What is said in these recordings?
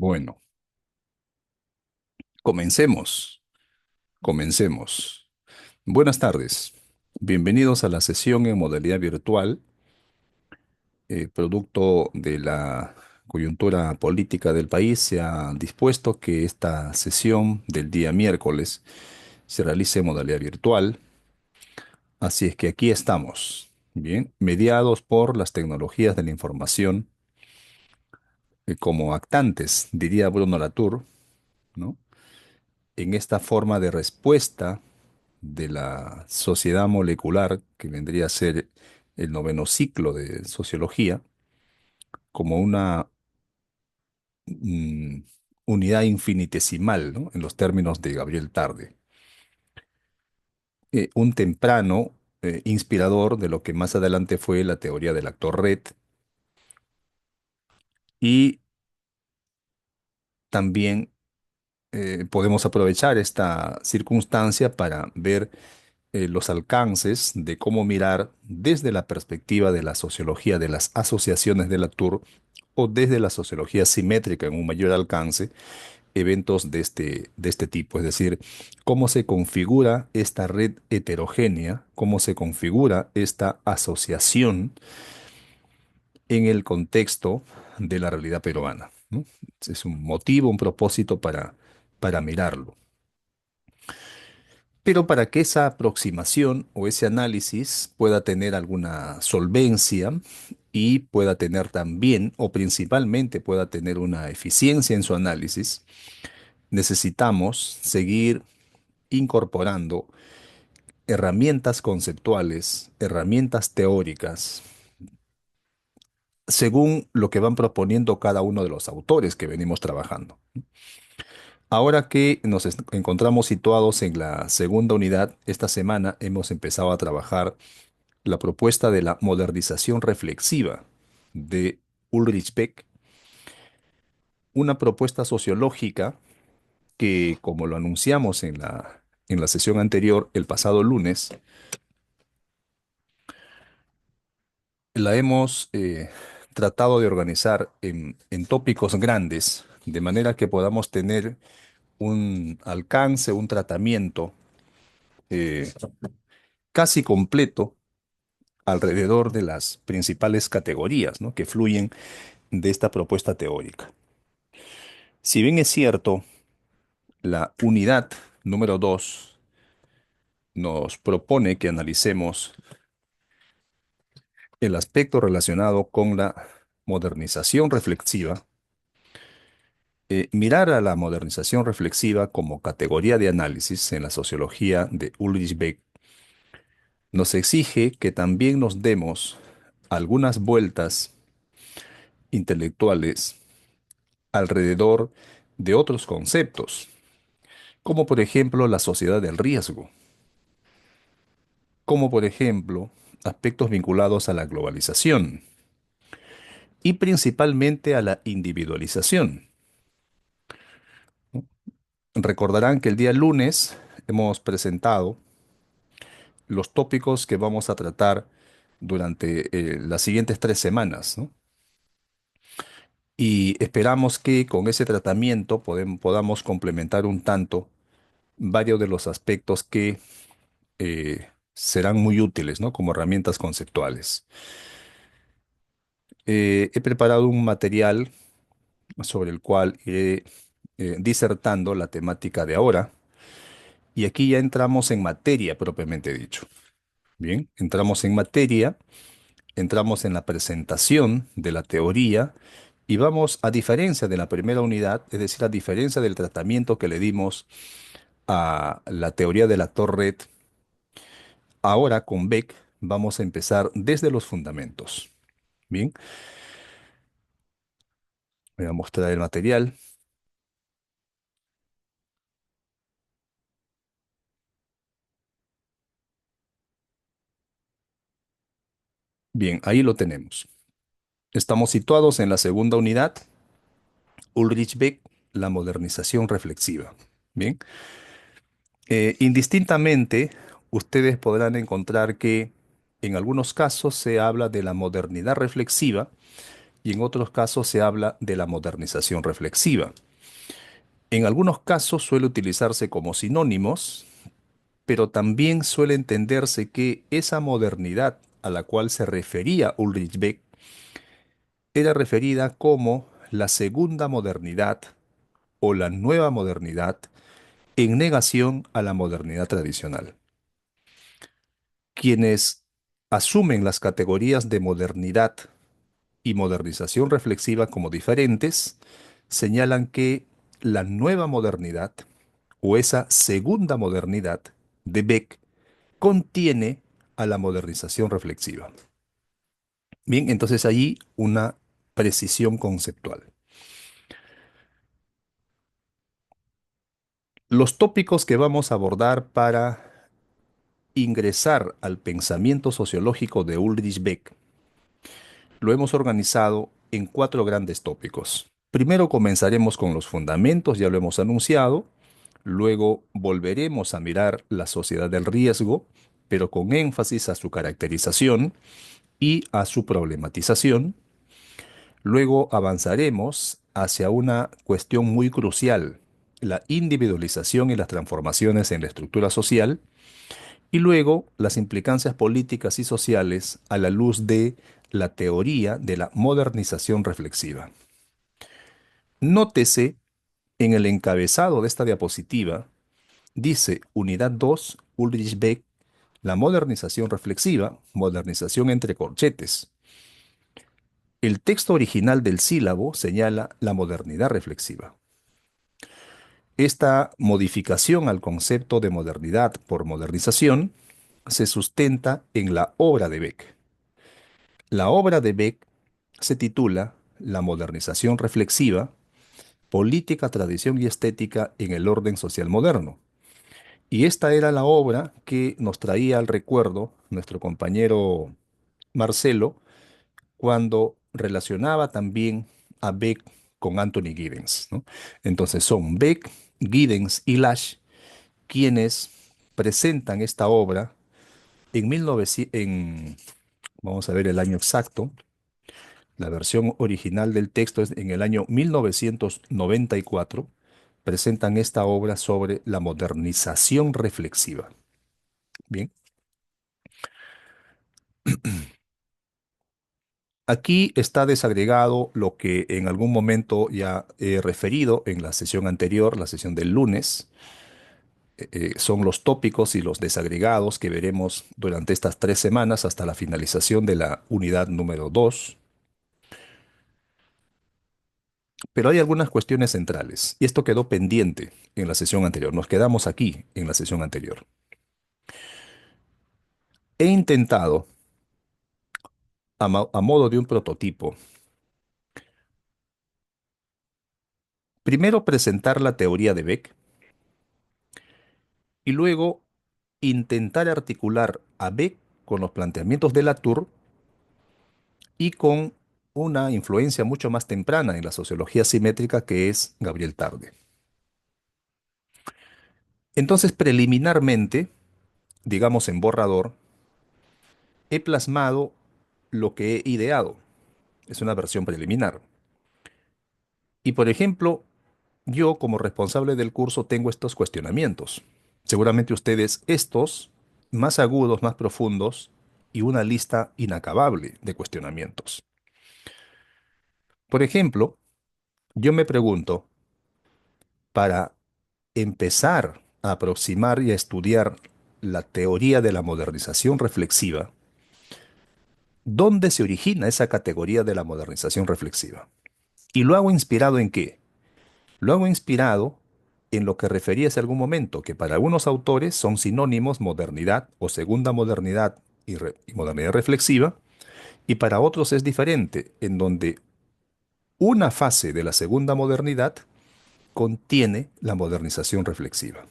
Bueno, comencemos, comencemos. Buenas tardes. Bienvenidos a la sesión en modalidad virtual, producto de la coyuntura política del país. Se ha dispuesto que esta sesión del día miércoles se realice en modalidad virtual. Así es que aquí estamos, bien, mediados por las tecnologías de la información, como actantes, diría Bruno Latour, ¿no? En esta forma de respuesta de la sociedad molecular, que vendría a ser el noveno ciclo de sociología, como una mm, unidad infinitesimal, ¿no? En los términos de Gabriel Tarde. Un temprano inspirador de lo que más adelante fue la teoría del actor red, y también podemos aprovechar esta circunstancia para ver los alcances de cómo mirar desde la perspectiva de la sociología de las asociaciones de Latour o desde la sociología simétrica en un mayor alcance, eventos de este tipo, es decir, cómo se configura esta red heterogénea, cómo se configura esta asociación en el contexto de la realidad peruana, ¿no? Es un motivo, un propósito para mirarlo. Pero para que esa aproximación o ese análisis pueda tener alguna solvencia y pueda tener también, o principalmente pueda tener una eficiencia en su análisis, necesitamos seguir incorporando herramientas conceptuales, herramientas teóricas, según lo que van proponiendo cada uno de los autores que venimos trabajando. Ahora que nos encontramos situados en la segunda unidad, esta semana hemos empezado a trabajar la propuesta de la modernización reflexiva de Ulrich Beck, una propuesta sociológica que, como lo anunciamos en la sesión anterior, el pasado lunes, la hemos tratado de organizar en tópicos grandes, de manera que podamos tener un alcance, un tratamiento eh, casi completo alrededor de las principales categorías, ¿no?, que fluyen de esta propuesta teórica. Si bien es cierto, la unidad número 2 nos propone que analicemos el aspecto relacionado con la modernización reflexiva. Mirar a la modernización reflexiva como categoría de análisis en la sociología de Ulrich Beck nos exige que también nos demos algunas vueltas intelectuales alrededor de otros conceptos, como por ejemplo la sociedad del riesgo, como por ejemplo aspectos vinculados a la globalización y principalmente a la individualización. Recordarán que el día lunes hemos presentado los tópicos que vamos a tratar durante las siguientes 3 semanas, ¿no? Y esperamos que con ese tratamiento podamos complementar un tanto varios de los aspectos que serán muy útiles, ¿no?, como herramientas conceptuales. He preparado un material sobre el cual iré disertando la temática de ahora, y aquí ya entramos en materia propiamente dicho. Bien, entramos en materia, entramos en la presentación de la teoría y vamos, a diferencia de la primera unidad, es decir, a diferencia del tratamiento que le dimos a la teoría de la red, ahora con Beck vamos a empezar desde los fundamentos. Bien, voy a mostrar el material. Bien, ahí lo tenemos. Estamos situados en la segunda unidad, Ulrich Beck, la modernización reflexiva. Bien, indistintamente, ustedes podrán encontrar que en algunos casos se habla de la modernidad reflexiva y en otros casos se habla de la modernización reflexiva. En algunos casos suele utilizarse como sinónimos, pero también suele entenderse que esa modernidad a la cual se refería Ulrich Beck era referida como la segunda modernidad o la nueva modernidad en negación a la modernidad tradicional. Quienes asumen las categorías de modernidad y modernización reflexiva como diferentes, señalan que la nueva modernidad o esa segunda modernidad de Beck contiene a la modernización reflexiva. Bien, entonces allí una precisión conceptual. Los tópicos que vamos a abordar para ingresar al pensamiento sociológico de Ulrich Beck lo hemos organizado en cuatro grandes tópicos. Primero comenzaremos con los fundamentos, ya lo hemos anunciado. Luego volveremos a mirar la sociedad del riesgo, pero con énfasis a su caracterización y a su problematización. Luego avanzaremos hacia una cuestión muy crucial, la individualización y las transformaciones en la estructura social. Y luego las implicancias políticas y sociales a la luz de la teoría de la modernización reflexiva. Nótese en el encabezado de esta diapositiva, dice Unidad 2, Ulrich Beck, la modernización reflexiva, modernización entre corchetes. El texto original del sílabo señala la modernidad reflexiva. Esta modificación al concepto de modernidad por modernización se sustenta en la obra de Beck. La obra de Beck se titula La modernización reflexiva, política, tradición y estética en el orden social moderno. Y esta era la obra que nos traía al recuerdo nuestro compañero Marcelo cuando relacionaba también a Beck con Anthony Giddens, ¿no? Entonces son Beck, Giddens y Lasch quienes presentan esta obra en 1900, vamos a ver el año exacto. La versión original del texto es en el año 1994. Presentan esta obra sobre la modernización reflexiva. Bien, aquí está desagregado lo que en algún momento ya he referido en la sesión anterior, la sesión del lunes. Son los tópicos y los desagregados que veremos durante estas 3 semanas hasta la finalización de la unidad número 2. Pero hay algunas cuestiones centrales y esto quedó pendiente en la sesión anterior. Nos quedamos aquí en la sesión anterior. He intentado, a modo de un prototipo, primero presentar la teoría de Beck y luego intentar articular a Beck con los planteamientos de Latour y con una influencia mucho más temprana en la sociología simétrica que es Gabriel Tarde. Entonces, preliminarmente, digamos en borrador, he plasmado lo que he ideado. Es una versión preliminar. Y por ejemplo, yo como responsable del curso tengo estos cuestionamientos. Seguramente ustedes estos, más agudos, más profundos, y una lista inacabable de cuestionamientos. Por ejemplo, yo me pregunto, para empezar a aproximar y a estudiar la teoría de la modernización reflexiva, ¿dónde se origina esa categoría de la modernización reflexiva? ¿Y lo hago inspirado en qué? Lo hago inspirado en lo que referí hace algún momento, que para algunos autores son sinónimos modernidad o segunda modernidad y modernidad reflexiva, y para otros es diferente, en donde una fase de la segunda modernidad contiene la modernización reflexiva.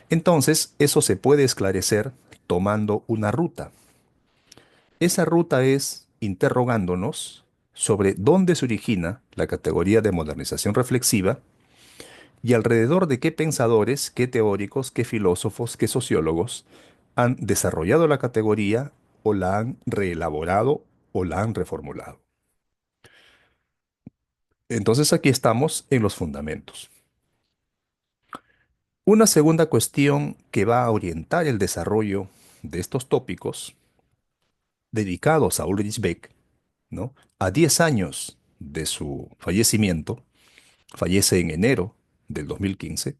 Entonces, eso se puede esclarecer tomando una ruta. Esa ruta es interrogándonos sobre dónde se origina la categoría de modernización reflexiva y alrededor de qué pensadores, qué teóricos, qué filósofos, qué sociólogos han desarrollado la categoría o la han reelaborado o la han reformulado. Entonces aquí estamos en los fundamentos. Una segunda cuestión que va a orientar el desarrollo de estos tópicos dedicados a Ulrich Beck, ¿no? A 10 años de su fallecimiento, fallece en enero del 2015,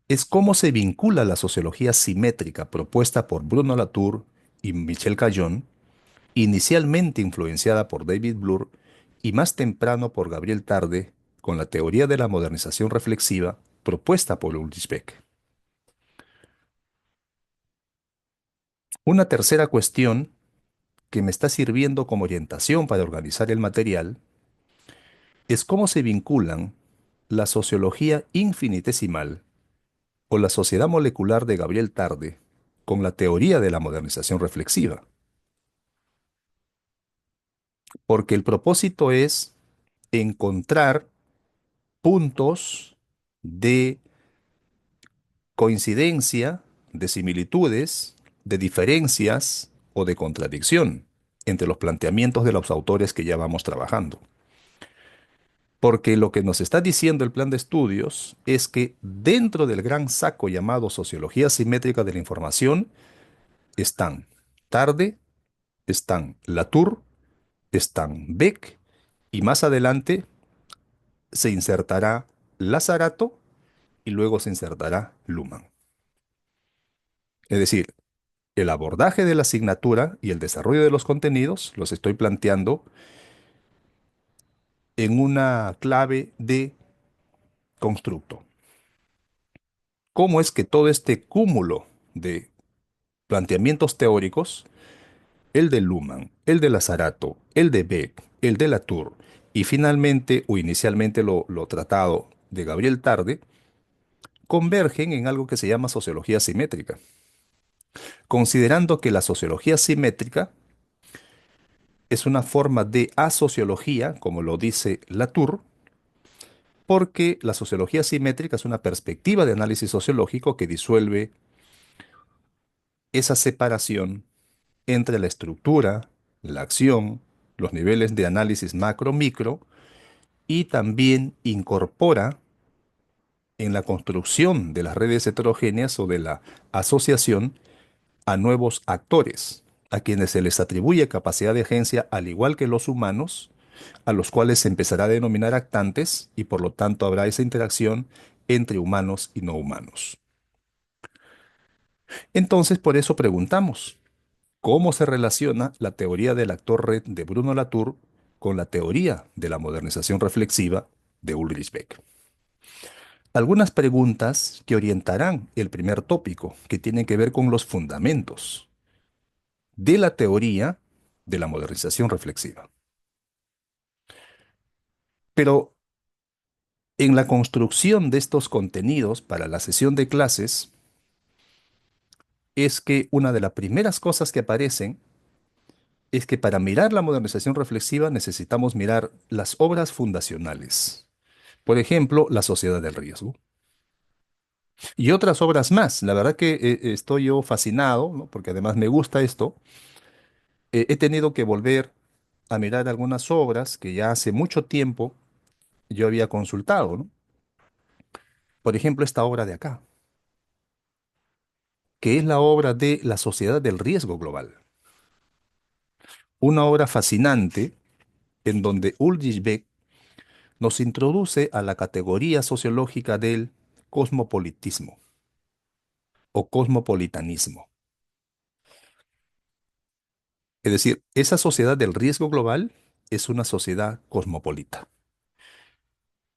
es cómo se vincula la sociología simétrica propuesta por Bruno Latour y Michel Caillon, inicialmente influenciada por David Bloor y más temprano por Gabriel Tarde, con la teoría de la modernización reflexiva propuesta por Ulrich Beck. Una tercera cuestión que me está sirviendo como orientación para organizar el material es cómo se vinculan la sociología infinitesimal o la sociedad molecular de Gabriel Tarde con la teoría de la modernización reflexiva, porque el propósito es encontrar puntos de coincidencia, de similitudes, de diferencias o de contradicción entre los planteamientos de los autores que ya vamos trabajando. Porque lo que nos está diciendo el plan de estudios es que dentro del gran saco llamado sociología simétrica de la información están Tarde, están Latour, están Beck y más adelante se insertará Lazarato y luego se insertará Luhmann. Es decir, el abordaje de la asignatura y el desarrollo de los contenidos los estoy planteando en una clave de constructo. ¿Cómo es que todo este cúmulo de planteamientos teóricos, el de Luhmann, el de Lazarato, el de Beck, el de Latour y finalmente o inicialmente lo tratado de Gabriel Tarde, convergen en algo que se llama sociología simétrica, considerando que la sociología simétrica es una forma de asociología, como lo dice Latour, porque la sociología simétrica es una perspectiva de análisis sociológico que disuelve esa separación entre la estructura, la acción, los niveles de análisis macro-micro y también incorpora en la construcción de las redes heterogéneas o de la asociación a nuevos actores, a quienes se les atribuye capacidad de agencia al igual que los humanos, a los cuales se empezará a denominar actantes y por lo tanto habrá esa interacción entre humanos y no humanos. Entonces, por eso preguntamos, ¿cómo se relaciona la teoría del actor red de Bruno Latour con la teoría de la modernización reflexiva de Ulrich Beck? Algunas preguntas que orientarán el primer tópico, que tienen que ver con los fundamentos de la teoría de la modernización reflexiva. Pero en la construcción de estos contenidos para la sesión de clases, es que una de las primeras cosas que aparecen es que para mirar la modernización reflexiva necesitamos mirar las obras fundacionales. Por ejemplo, La Sociedad del Riesgo. Y otras obras más. La verdad que estoy yo fascinado, ¿no? Porque además me gusta esto. He tenido que volver a mirar algunas obras que ya hace mucho tiempo yo había consultado, ¿no? Por ejemplo, esta obra de acá, que es la obra de La Sociedad del Riesgo Global. Una obra fascinante en donde Ulrich Beck nos introduce a la categoría sociológica del cosmopolitismo o cosmopolitanismo. Es decir, esa sociedad del riesgo global es una sociedad cosmopolita.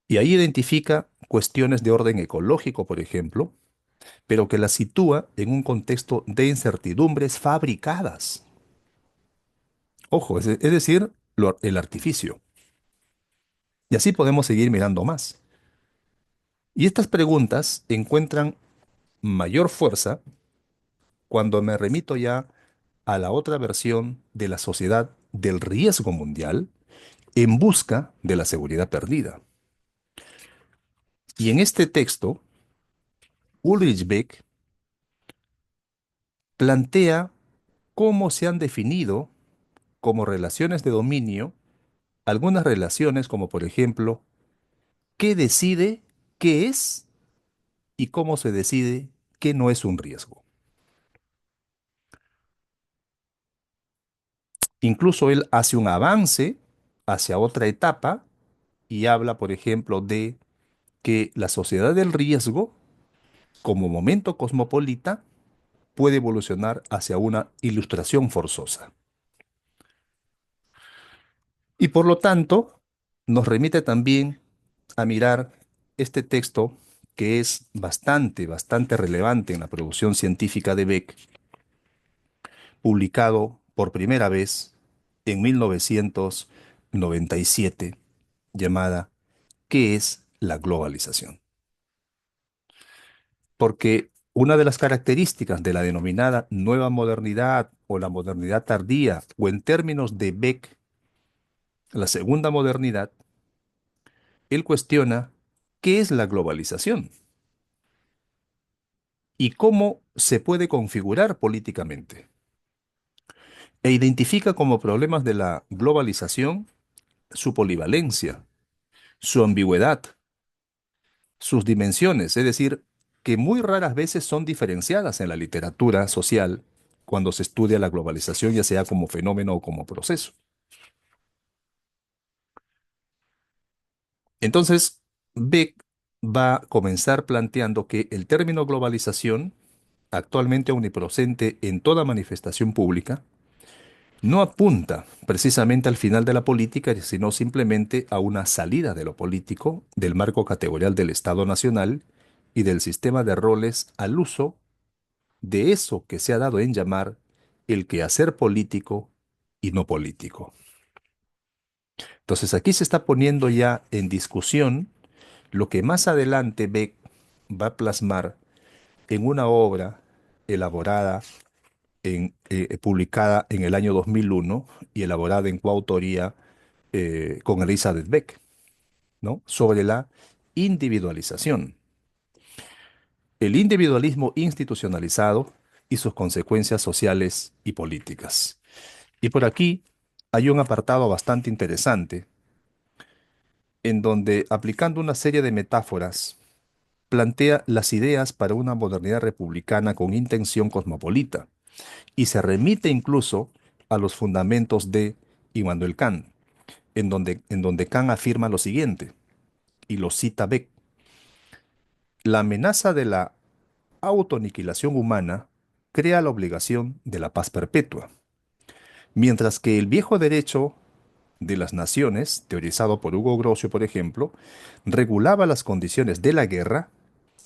Y ahí identifica cuestiones de orden ecológico, por ejemplo, pero que la sitúa en un contexto de incertidumbres fabricadas. Ojo, es decir, el artificio. Y así podemos seguir mirando más. Y estas preguntas encuentran mayor fuerza cuando me remito ya a la otra versión de la sociedad del riesgo mundial en busca de la seguridad perdida. Y en este texto, Ulrich Beck plantea cómo se han definido como relaciones de dominio algunas relaciones como por ejemplo, ¿qué decide qué es y cómo se decide qué no es un riesgo? Incluso él hace un avance hacia otra etapa y habla, por ejemplo, de que la sociedad del riesgo, como momento cosmopolita, puede evolucionar hacia una ilustración forzosa. Y por lo tanto, nos remite también a mirar este texto que es bastante relevante en la producción científica de Beck, publicado por primera vez en 1997, llamada ¿Qué es la globalización? Porque una de las características de la denominada nueva modernidad o la modernidad tardía, o en términos de Beck, la segunda modernidad, él cuestiona qué es la globalización y cómo se puede configurar políticamente, e identifica como problemas de la globalización su polivalencia, su ambigüedad, sus dimensiones, es decir, que muy raras veces son diferenciadas en la literatura social cuando se estudia la globalización, ya sea como fenómeno o como proceso. Entonces, Beck va a comenzar planteando que el término globalización, actualmente omnipresente en toda manifestación pública, no apunta precisamente al final de la política, sino simplemente a una salida de lo político, del marco categorial del Estado Nacional y del sistema de roles al uso de eso que se ha dado en llamar el quehacer político y no político. Entonces aquí se está poniendo ya en discusión lo que más adelante Beck va a plasmar en una obra elaborada publicada en el año 2001 y elaborada en coautoría con Elizabeth Beck, ¿no? Sobre la individualización, el individualismo institucionalizado y sus consecuencias sociales y políticas. Y por aquí hay un apartado bastante interesante en donde, aplicando una serie de metáforas, plantea las ideas para una modernidad republicana con intención cosmopolita y se remite incluso a los fundamentos de Immanuel Kant, en donde Kant afirma lo siguiente, y lo cita Beck: la amenaza de la autoaniquilación humana crea la obligación de la paz perpetua, mientras que el viejo derecho de las naciones, teorizado por Hugo Grocio, por ejemplo, regulaba las condiciones de la guerra.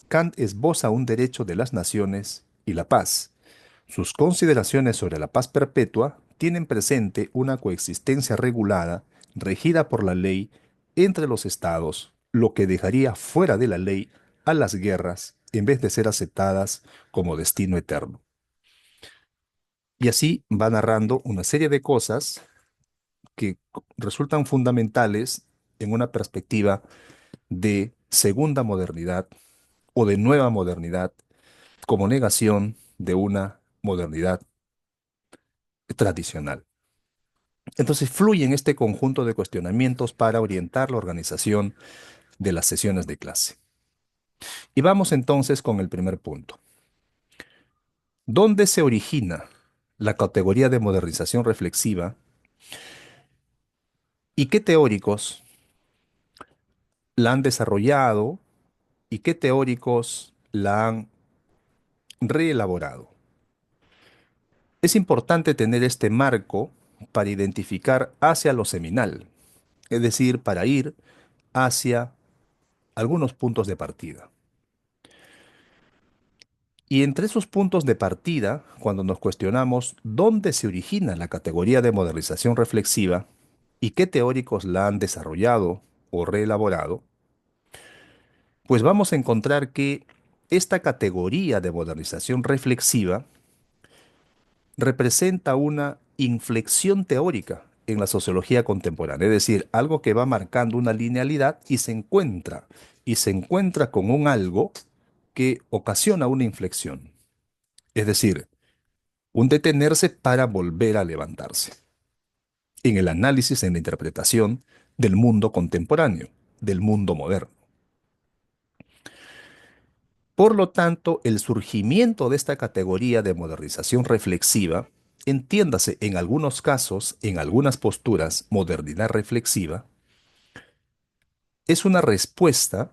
Kant esboza un derecho de las naciones y la paz. Sus consideraciones sobre la paz perpetua tienen presente una coexistencia regulada, regida por la ley, entre los estados, lo que dejaría fuera de la ley a las guerras en vez de ser aceptadas como destino eterno. Y así va narrando una serie de cosas que resultan fundamentales en una perspectiva de segunda modernidad o de nueva modernidad como negación de una modernidad tradicional. Entonces fluye en este conjunto de cuestionamientos para orientar la organización de las sesiones de clase. Y vamos entonces con el primer punto. ¿Dónde se origina la categoría de modernización reflexiva y qué teóricos la han desarrollado y qué teóricos la han reelaborado? Es importante tener este marco para identificar hacia lo seminal, es decir, para ir hacia algunos puntos de partida. Y entre esos puntos de partida, cuando nos cuestionamos dónde se origina la categoría de modernización reflexiva y qué teóricos la han desarrollado o reelaborado, pues vamos a encontrar que esta categoría de modernización reflexiva representa una inflexión teórica en la sociología contemporánea, es decir, algo que va marcando una linealidad y se encuentra con un algo que ocasiona una inflexión, es decir, un detenerse para volver a levantarse. en el análisis, en la interpretación del mundo contemporáneo, del mundo moderno. Por lo tanto, el surgimiento de esta categoría de modernización reflexiva, entiéndase en algunos casos, en algunas posturas, modernidad reflexiva, es una respuesta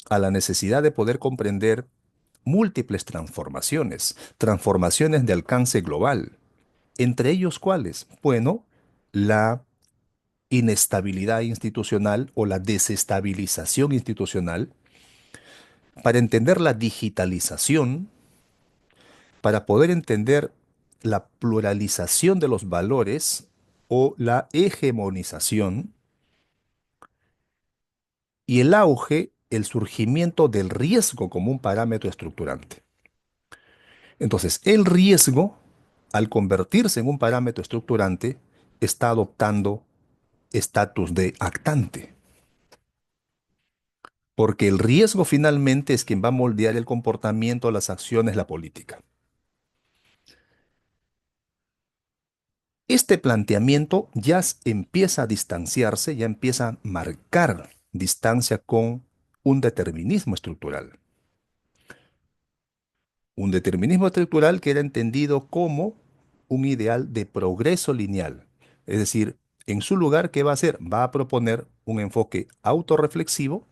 a la necesidad de poder comprender múltiples transformaciones, transformaciones de alcance global. ¿Entre ellos cuáles? Bueno, la inestabilidad institucional o la desestabilización institucional, para entender la digitalización, para poder entender la pluralización de los valores o la hegemonización y el auge, el surgimiento del riesgo como un parámetro estructurante. Entonces, el riesgo, al convertirse en un parámetro estructurante, está adoptando estatus de actante, porque el riesgo finalmente es quien va a moldear el comportamiento, las acciones, la política. Este planteamiento empieza a distanciarse, ya empieza a marcar distancia con un determinismo estructural. Un determinismo estructural que era entendido como un ideal de progreso lineal. Es decir, en su lugar, ¿qué va a hacer? Va a proponer un enfoque autorreflexivo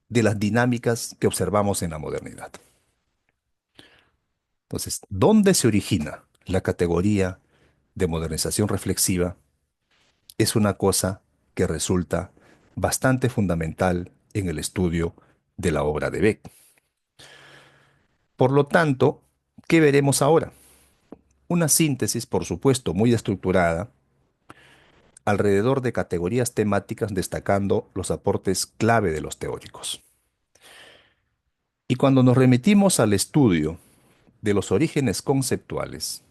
de las dinámicas que observamos en la modernidad. Entonces, ¿dónde se origina la categoría de modernización reflexiva? Es una cosa que resulta bastante fundamental en el estudio de la obra de Beck. Por lo tanto, ¿qué veremos ahora? Una síntesis, por supuesto, muy estructurada, alrededor de categorías temáticas destacando los aportes clave de los teóricos. Y cuando nos remitimos al estudio de los orígenes conceptuales,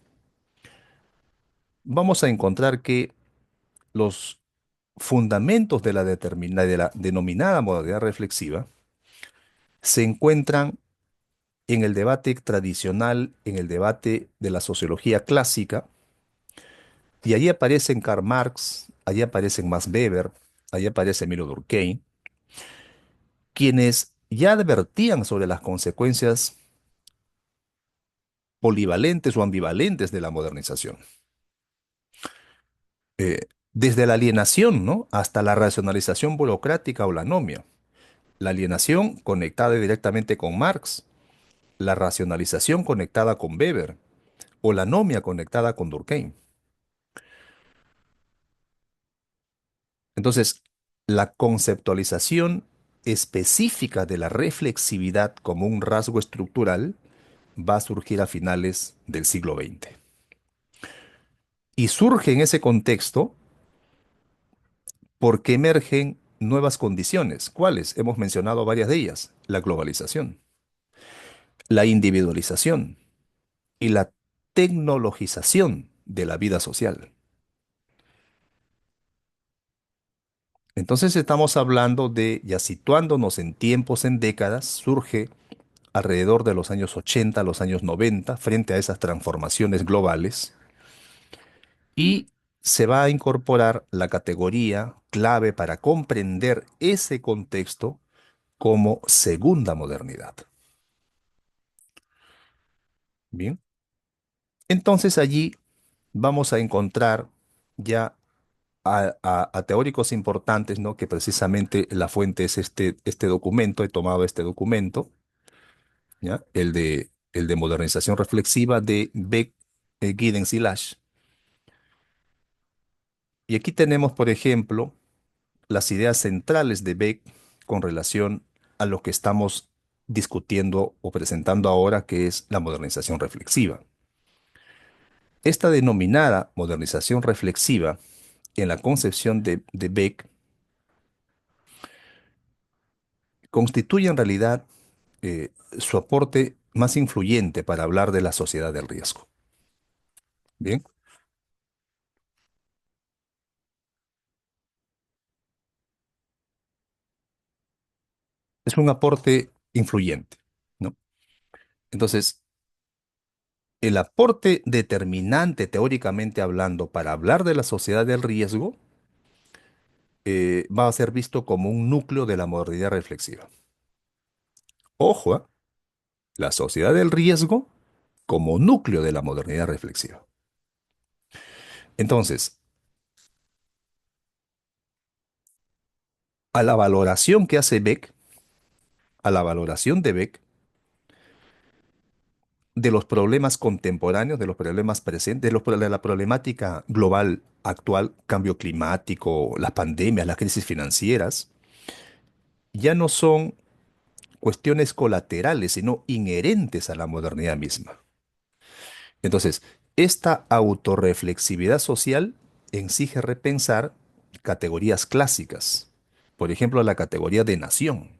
vamos a encontrar que los fundamentos de de la denominada modalidad reflexiva se encuentran en el debate tradicional, en el debate de la sociología clásica, y allí aparecen Karl Marx, allí aparecen Max Weber, allí aparece Emilio Durkheim, quienes ya advertían sobre las consecuencias polivalentes o ambivalentes de la modernización. Desde la alienación, ¿no?, hasta la racionalización burocrática o la anomia. La alienación conectada directamente con Marx, la racionalización conectada con Weber o la anomia conectada con Durkheim. Entonces, la conceptualización específica de la reflexividad como un rasgo estructural va a surgir a finales del siglo XX. Y surge en ese contexto porque emergen nuevas condiciones. ¿Cuáles? Hemos mencionado varias de ellas. La globalización, la individualización y la tecnologización de la vida social. Entonces estamos hablando de, ya situándonos en tiempos, en décadas, surge alrededor de los años 80, los años 90, frente a esas transformaciones globales, y se va a incorporar la categoría clave para comprender ese contexto como segunda modernidad. Bien, entonces allí vamos a encontrar ya a teóricos importantes, ¿no? Que precisamente la fuente es este documento, he tomado este documento, ¿ya? El de modernización reflexiva de Beck, Giddens y Lasch. Y aquí tenemos, por ejemplo, las ideas centrales de Beck con relación a lo que estamos discutiendo o presentando ahora, que es la modernización reflexiva. Esta denominada modernización reflexiva, en la concepción de Beck, constituye en realidad su aporte más influyente para hablar de la sociedad del riesgo. Bien, es un aporte influyente, ¿no? Entonces, el aporte determinante, teóricamente hablando, para hablar de la sociedad del riesgo, va a ser visto como un núcleo de la modernidad reflexiva. Ojo, la sociedad del riesgo como núcleo de la modernidad reflexiva. Entonces, a la valoración que hace Beck, a la valoración de Beck de los problemas contemporáneos, de los problemas presentes, de la problemática global actual, cambio climático, las pandemias, las crisis financieras, ya no son cuestiones colaterales, sino inherentes a la modernidad misma. Entonces, esta autorreflexividad social exige repensar categorías clásicas, por ejemplo, la categoría de nación,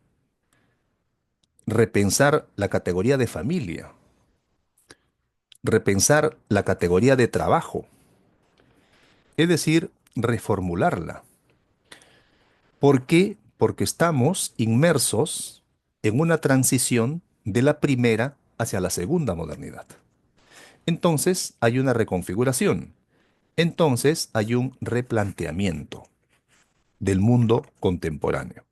repensar la categoría de familia, repensar la categoría de trabajo, es decir, reformularla. ¿Por qué? Porque estamos inmersos en una transición de la primera hacia la segunda modernidad. Entonces hay una reconfiguración. Entonces hay un replanteamiento del mundo contemporáneo.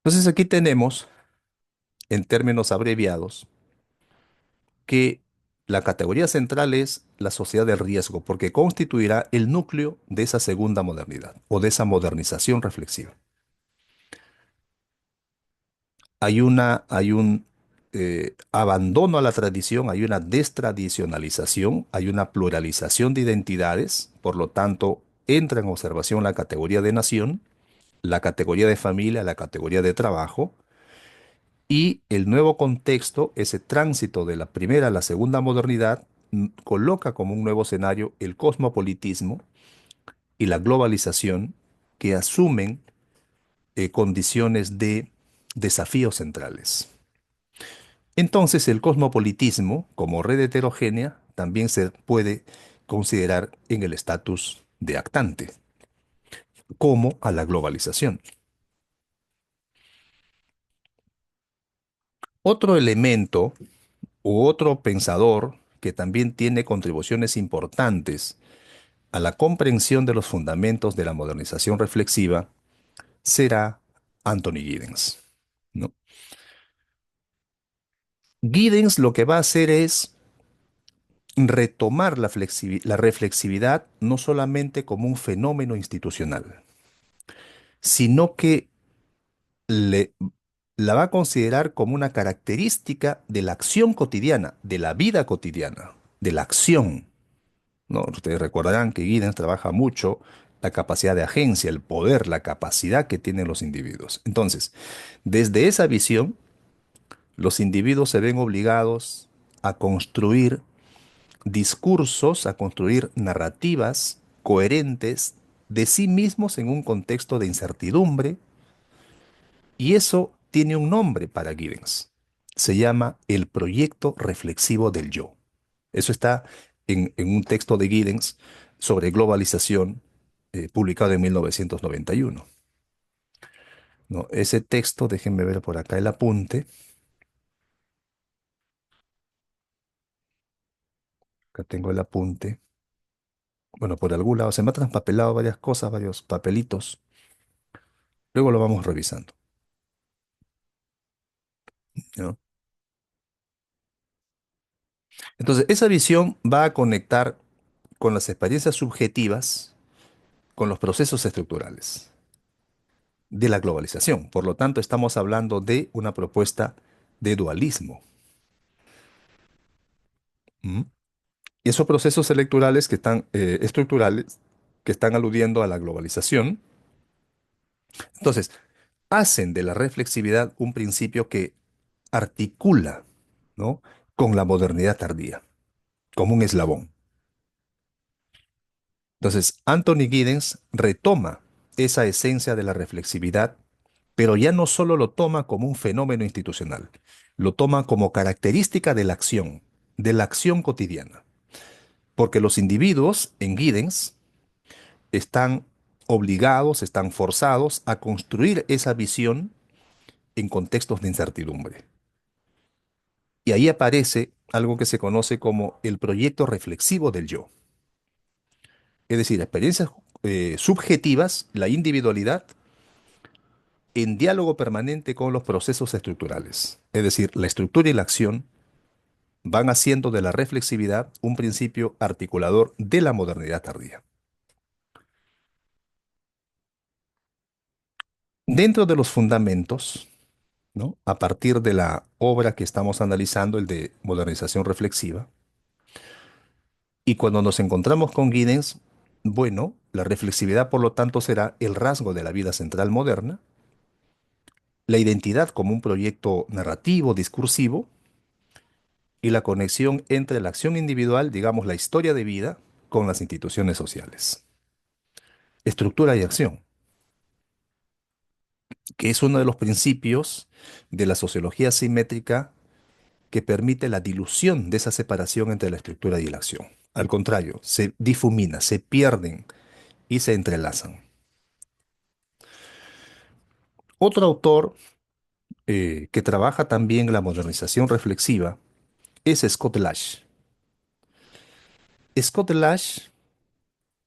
Entonces aquí tenemos, en términos abreviados, que la categoría central es la sociedad del riesgo, porque constituirá el núcleo de esa segunda modernidad o de esa modernización reflexiva. Hay un abandono a la tradición, hay una destradicionalización, hay una pluralización de identidades, por lo tanto, entra en observación la categoría de nación, la categoría de familia, la categoría de trabajo, y el nuevo contexto, ese tránsito de la primera a la segunda modernidad, coloca como un nuevo escenario el cosmopolitismo y la globalización que asumen condiciones de desafíos centrales. Entonces, el cosmopolitismo, como red heterogénea, también se puede considerar en el estatus de actante, como a la globalización. Otro elemento u otro pensador que también tiene contribuciones importantes a la comprensión de los fundamentos de la modernización reflexiva será Anthony Giddens, ¿no? Giddens lo que va a hacer es retomar la reflexividad no solamente como un fenómeno institucional, sino que le, la va a considerar como una característica de la acción cotidiana, de la vida cotidiana, de la acción, ¿no? Ustedes recordarán que Giddens trabaja mucho la capacidad de agencia, el poder, la capacidad que tienen los individuos. Entonces, desde esa visión, los individuos se ven obligados a construir discursos, a construir narrativas coherentes de sí mismos en un contexto de incertidumbre, y eso tiene un nombre para Giddens. Se llama el proyecto reflexivo del yo. Eso está en un texto de Giddens sobre globalización, publicado en 1991. ¿No? Ese texto, déjenme ver por acá el apunte. Acá tengo el apunte. Bueno, por algún lado se me ha traspapelado varias cosas, varios papelitos. Luego lo vamos revisando, ¿no? Entonces, esa visión va a conectar con las experiencias subjetivas, con los procesos estructurales de la globalización. Por lo tanto, estamos hablando de una propuesta de dualismo. ¿Mm? Y esos procesos electorales que están estructurales, que están aludiendo a la globalización, entonces, hacen de la reflexividad un principio que articula, ¿no? Con la modernidad tardía, como un eslabón. Entonces, Anthony Giddens retoma esa esencia de la reflexividad, pero ya no solo lo toma como un fenómeno institucional, lo toma como característica de la acción cotidiana, porque los individuos en Giddens están obligados, están forzados a construir esa visión en contextos de incertidumbre. Y ahí aparece algo que se conoce como el proyecto reflexivo del yo. Es decir, experiencias subjetivas, la individualidad, en diálogo permanente con los procesos estructurales. Es decir, la estructura y la acción van haciendo de la reflexividad un principio articulador de la modernidad tardía. Dentro de los fundamentos, ¿no? A partir de la obra que estamos analizando, el de modernización reflexiva, y cuando nos encontramos con Giddens, bueno, la reflexividad por lo tanto será el rasgo de la vida central moderna, la identidad como un proyecto narrativo, discursivo, y la conexión entre la acción individual, digamos la historia de vida, con las instituciones sociales. Estructura y acción, que es uno de los principios de la sociología simétrica que permite la dilución de esa separación entre la estructura y la acción. Al contrario, se difumina, se pierden y se entrelazan. Otro autor que trabaja también la modernización reflexiva es Scott Lash. Scott Lash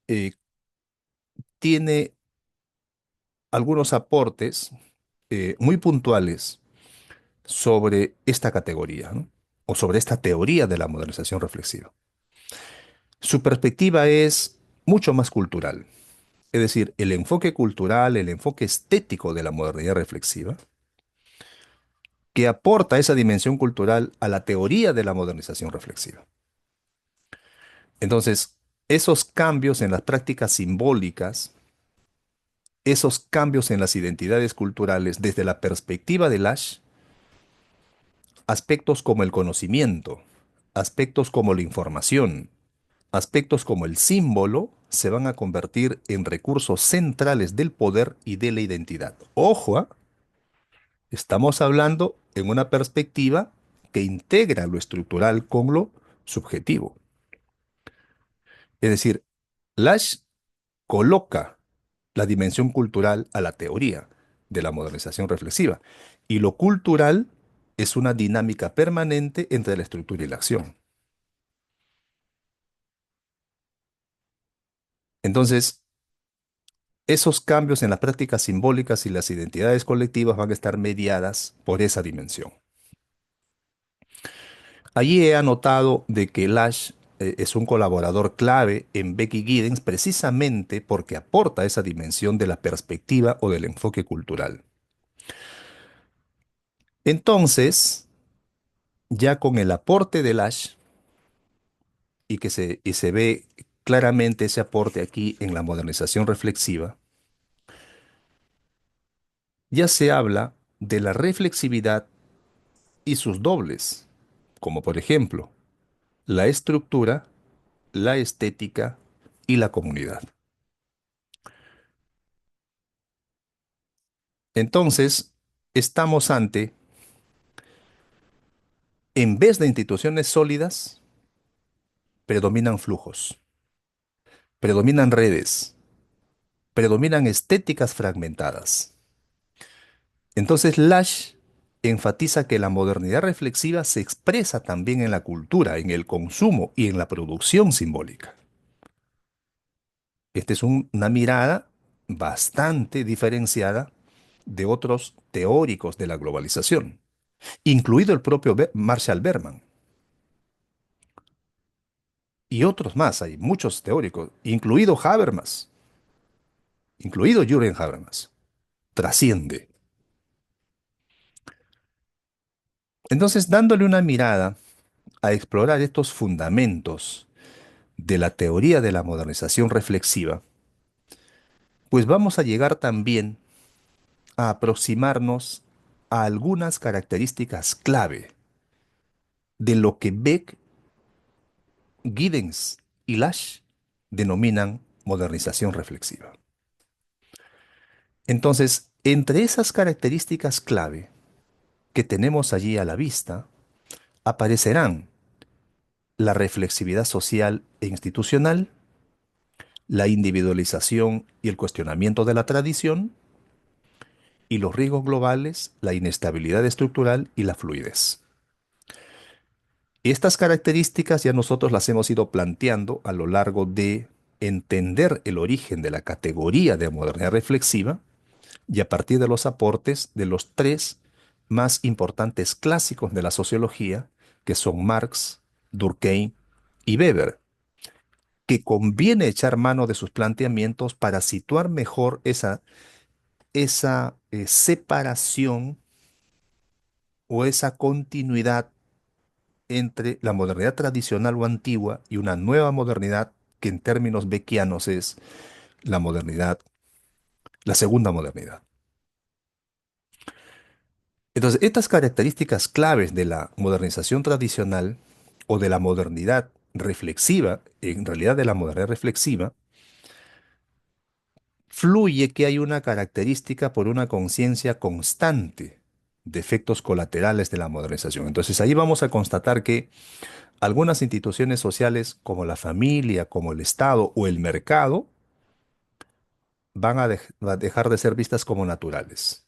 eh, tiene algunos aportes muy puntuales sobre esta categoría, ¿no? O sobre esta teoría de la modernización reflexiva. Su perspectiva es mucho más cultural, es decir, el enfoque cultural, el enfoque estético de la modernidad reflexiva, que aporta esa dimensión cultural a la teoría de la modernización reflexiva. Entonces, esos cambios en las prácticas simbólicas, esos cambios en las identidades culturales desde la perspectiva de Lash, aspectos como el conocimiento, aspectos como la información, aspectos como el símbolo, se van a convertir en recursos centrales del poder y de la identidad. Ojo, ¿ah? Estamos hablando en una perspectiva que integra lo estructural con lo subjetivo. Es decir, Lash coloca la dimensión cultural a la teoría de la modernización reflexiva y lo cultural es una dinámica permanente entre la estructura y la acción. Entonces, esos cambios en las prácticas simbólicas y las identidades colectivas van a estar mediadas por esa dimensión. Allí he anotado de que Lash es un colaborador clave en Becky Giddens precisamente porque aporta esa dimensión de la perspectiva o del enfoque cultural. Entonces, ya con el aporte de Lash y se ve claramente ese aporte aquí en la modernización reflexiva, ya se habla de la reflexividad y sus dobles, como por ejemplo la estructura, la estética y la comunidad. Entonces, estamos ante, en vez de instituciones sólidas, predominan flujos, predominan redes, predominan estéticas fragmentadas. Entonces, Lash enfatiza que la modernidad reflexiva se expresa también en la cultura, en el consumo y en la producción simbólica. Esta es una mirada bastante diferenciada de otros teóricos de la globalización, incluido el propio Marshall Berman y otros más. Hay muchos teóricos, incluido Habermas, incluido Jürgen Habermas. Trasciende. Entonces, dándole una mirada a explorar estos fundamentos de la teoría de la modernización reflexiva, pues vamos a llegar también a aproximarnos a algunas características clave de lo que Beck, Giddens y Lash denominan modernización reflexiva. Entonces, entre esas características clave que tenemos allí a la vista, aparecerán la reflexividad social e institucional, la individualización y el cuestionamiento de la tradición, y los riesgos globales, la inestabilidad estructural y la fluidez. Estas características ya nosotros las hemos ido planteando a lo largo de entender el origen de la categoría de modernidad reflexiva y a partir de los aportes de los tres más importantes clásicos de la sociología, que son Marx, Durkheim y Weber, que conviene echar mano de sus planteamientos para situar mejor esa separación o esa continuidad entre la modernidad tradicional o antigua y una nueva modernidad que en términos beckianos es la modernidad, la segunda modernidad. Entonces, estas características claves de la modernización tradicional o de la modernidad reflexiva, en realidad de la modernidad reflexiva, fluye que hay una característica por una conciencia constante de efectos colaterales de la modernización. Entonces, ahí vamos a constatar que algunas instituciones sociales como la familia, como el Estado o el mercado va a dejar de ser vistas como naturales.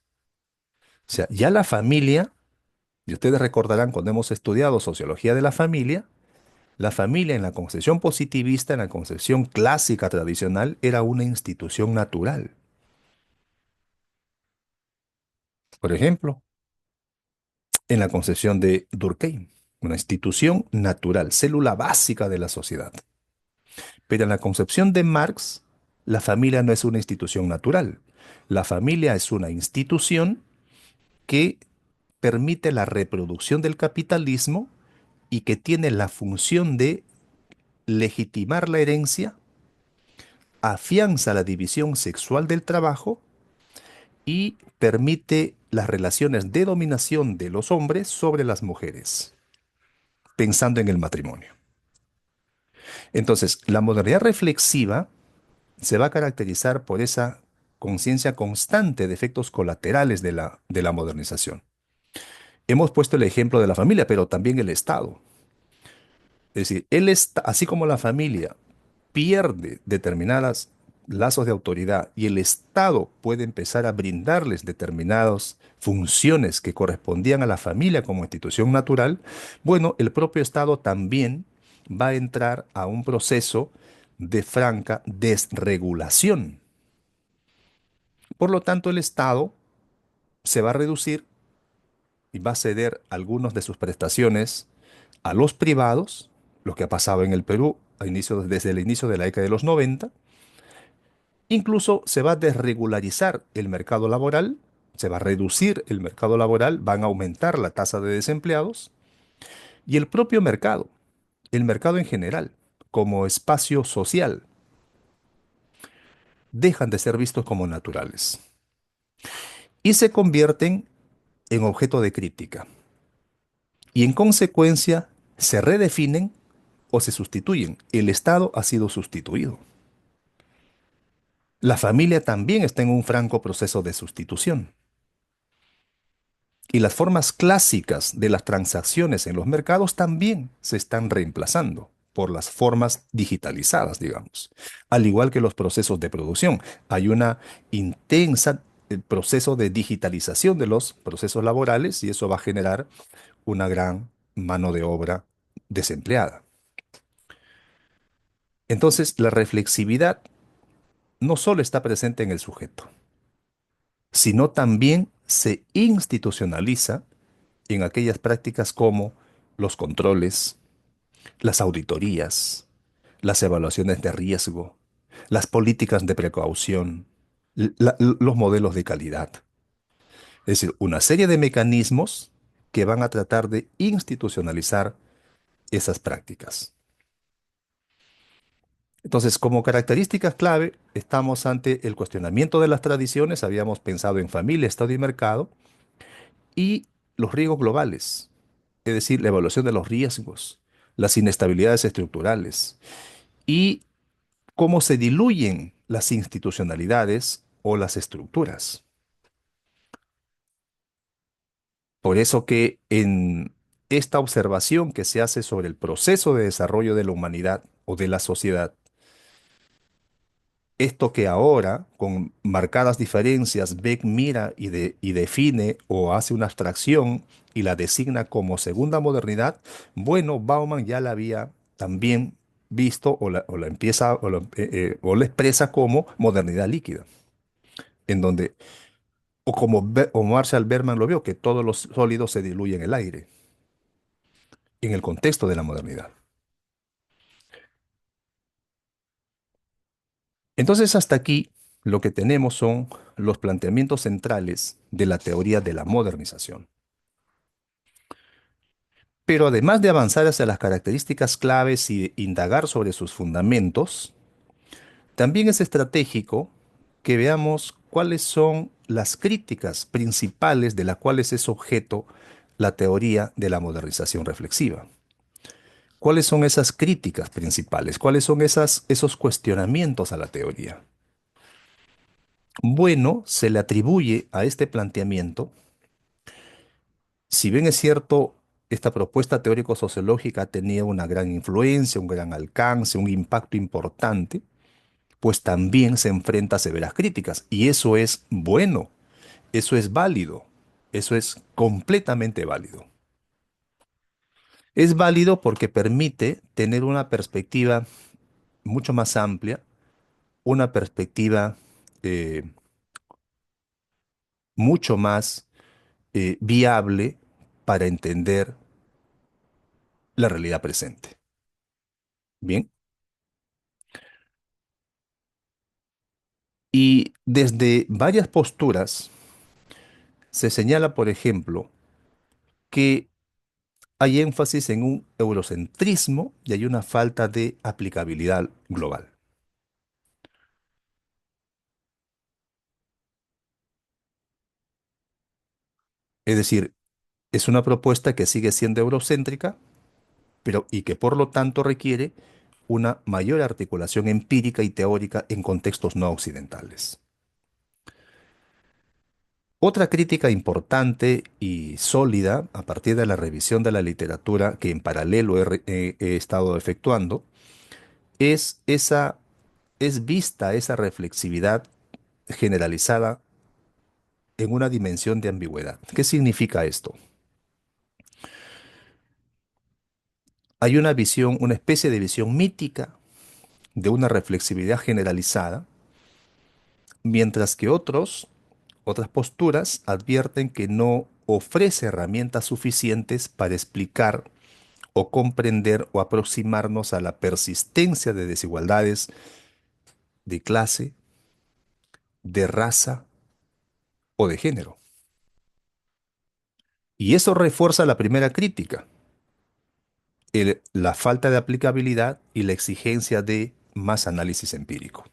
O sea, ya la familia, y ustedes recordarán cuando hemos estudiado sociología de la familia en la concepción positivista, en la concepción clásica tradicional, era una institución natural. Por ejemplo, en la concepción de Durkheim, una institución natural, célula básica de la sociedad. Pero en la concepción de Marx, la familia no es una institución natural. La familia es una institución que permite la reproducción del capitalismo y que tiene la función de legitimar la herencia, afianza la división sexual del trabajo y permite las relaciones de dominación de los hombres sobre las mujeres, pensando en el matrimonio. Entonces, la modernidad reflexiva se va a caracterizar por esa conciencia constante de efectos colaterales de la modernización. Hemos puesto el ejemplo de la familia, pero también el Estado. Es decir, así como la familia pierde determinados lazos de autoridad y el Estado puede empezar a brindarles determinadas funciones que correspondían a la familia como institución natural, bueno, el propio Estado también va a entrar a un proceso de franca desregulación. Por lo tanto, el Estado se va a reducir y va a ceder algunas de sus prestaciones a los privados, lo que ha pasado en el Perú desde el inicio de la década de los 90. Incluso se va a desregularizar el mercado laboral, se va a reducir el mercado laboral, van a aumentar la tasa de desempleados y el mercado en general, como espacio social, dejan de ser vistos como naturales y se convierten en objeto de crítica y en consecuencia se redefinen o se sustituyen. El Estado ha sido sustituido. La familia también está en un franco proceso de sustitución. Y las formas clásicas de las transacciones en los mercados también se están reemplazando por las formas digitalizadas, digamos. Al igual que los procesos de producción, hay una intensa proceso de digitalización de los procesos laborales y eso va a generar una gran mano de obra desempleada. Entonces, la reflexividad no solo está presente en el sujeto, sino también se institucionaliza en aquellas prácticas como los controles, las auditorías, las evaluaciones de riesgo, las políticas de precaución, los modelos de calidad. Es decir, una serie de mecanismos que van a tratar de institucionalizar esas prácticas. Entonces, como características clave, estamos ante el cuestionamiento de las tradiciones, habíamos pensado en familia, Estado y mercado, y los riesgos globales, es decir, la evaluación de los riesgos, las inestabilidades estructurales y cómo se diluyen las institucionalidades o las estructuras. Por eso que en esta observación que se hace sobre el proceso de desarrollo de la humanidad o de la sociedad, Esto que ahora, con marcadas diferencias, Beck mira y define o hace una abstracción y la designa como segunda modernidad, bueno, Bauman ya la había también visto o la empieza o la expresa como modernidad líquida, en donde, o Marshall Berman lo vio, que todos los sólidos se diluyen en el aire, en el contexto de la modernidad. Entonces, hasta aquí lo que tenemos son los planteamientos centrales de la teoría de la modernización. Pero además de avanzar hacia las características claves y indagar sobre sus fundamentos, también es estratégico que veamos cuáles son las críticas principales de las cuales es objeto la teoría de la modernización reflexiva. ¿Cuáles son esas críticas principales? ¿Cuáles son esos cuestionamientos a la teoría? Bueno, se le atribuye a este planteamiento, si bien es cierto, esta propuesta teórico-sociológica tenía una gran influencia, un gran alcance, un impacto importante, pues también se enfrenta a severas críticas. Y eso es bueno, eso es válido, eso es completamente válido. Es válido porque permite tener una perspectiva mucho más amplia, una perspectiva eh, mucho más viable para entender la realidad presente. Bien, y desde varias posturas se señala, por ejemplo, que hay énfasis en un eurocentrismo y hay una falta de aplicabilidad global. Es decir, es una propuesta que sigue siendo eurocéntrica, pero y que por lo tanto requiere una mayor articulación empírica y teórica en contextos no occidentales. Otra crítica importante y sólida a partir de la revisión de la literatura que en paralelo he estado efectuando es es vista esa reflexividad generalizada en una dimensión de ambigüedad. ¿Qué significa esto? Hay una visión, una especie de visión mítica de una reflexividad generalizada, mientras que otras posturas advierten que no ofrece herramientas suficientes para explicar o comprender o aproximarnos a la persistencia de desigualdades de clase, de raza o de género. Y eso refuerza la primera crítica, la falta de aplicabilidad y la exigencia de más análisis empírico.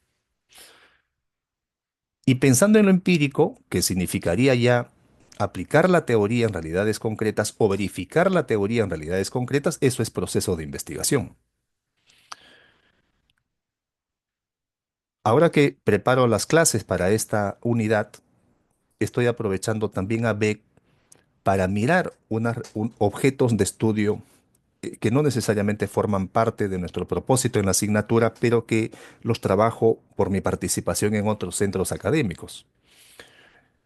Y pensando en lo empírico, que significaría ya aplicar la teoría en realidades concretas o verificar la teoría en realidades concretas, eso es proceso de investigación. Ahora que preparo las clases para esta unidad, estoy aprovechando también a Beck para mirar objetos de estudio que no necesariamente forman parte de nuestro propósito en la asignatura, pero que los trabajo por mi participación en otros centros académicos.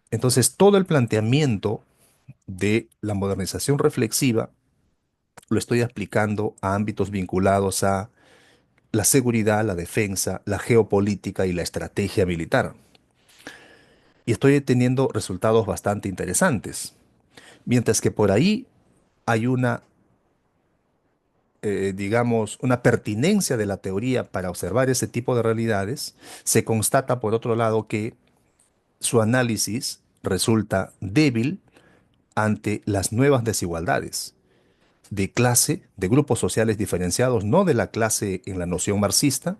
Entonces, todo el planteamiento de la modernización reflexiva lo estoy aplicando a ámbitos vinculados a la seguridad, la defensa, la geopolítica y la estrategia militar. Y estoy teniendo resultados bastante interesantes. Mientras que por ahí hay digamos, una pertinencia de la teoría para observar ese tipo de realidades, se constata, por otro lado, que su análisis resulta débil ante las nuevas desigualdades de clase, de grupos sociales diferenciados, no de la clase en la noción marxista,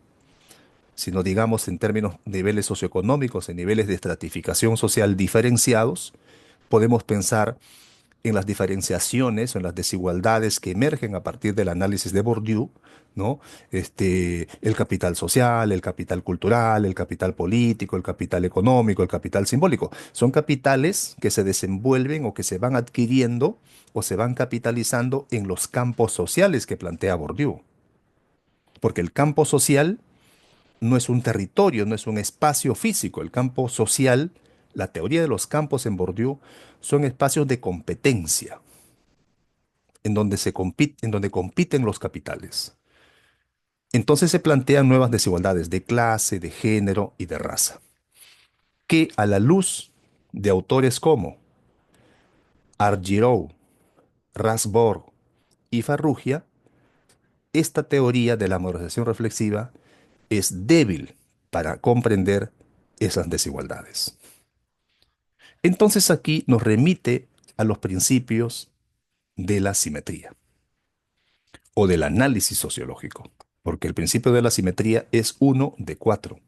sino digamos en términos de niveles socioeconómicos, en niveles de estratificación social diferenciados. Podemos pensar en las diferenciaciones o en las desigualdades que emergen a partir del análisis de Bourdieu, ¿no? El capital social, el capital cultural, el capital político, el capital económico, el capital simbólico. Son capitales que se desenvuelven o que se van adquiriendo o se van capitalizando en los campos sociales que plantea Bourdieu. Porque el campo social no es un territorio, no es un espacio físico. El campo social, la teoría de los campos en Bourdieu, son espacios de competencia, en donde compiten los capitales. Entonces se plantean nuevas desigualdades de clase, de género y de raza, que a la luz de autores como Argyrou, Rasbord y Farrugia, esta teoría de la modernización reflexiva es débil para comprender esas desigualdades. Entonces aquí nos remite a los principios de la simetría o del análisis sociológico, porque el principio de la simetría es uno de cuatro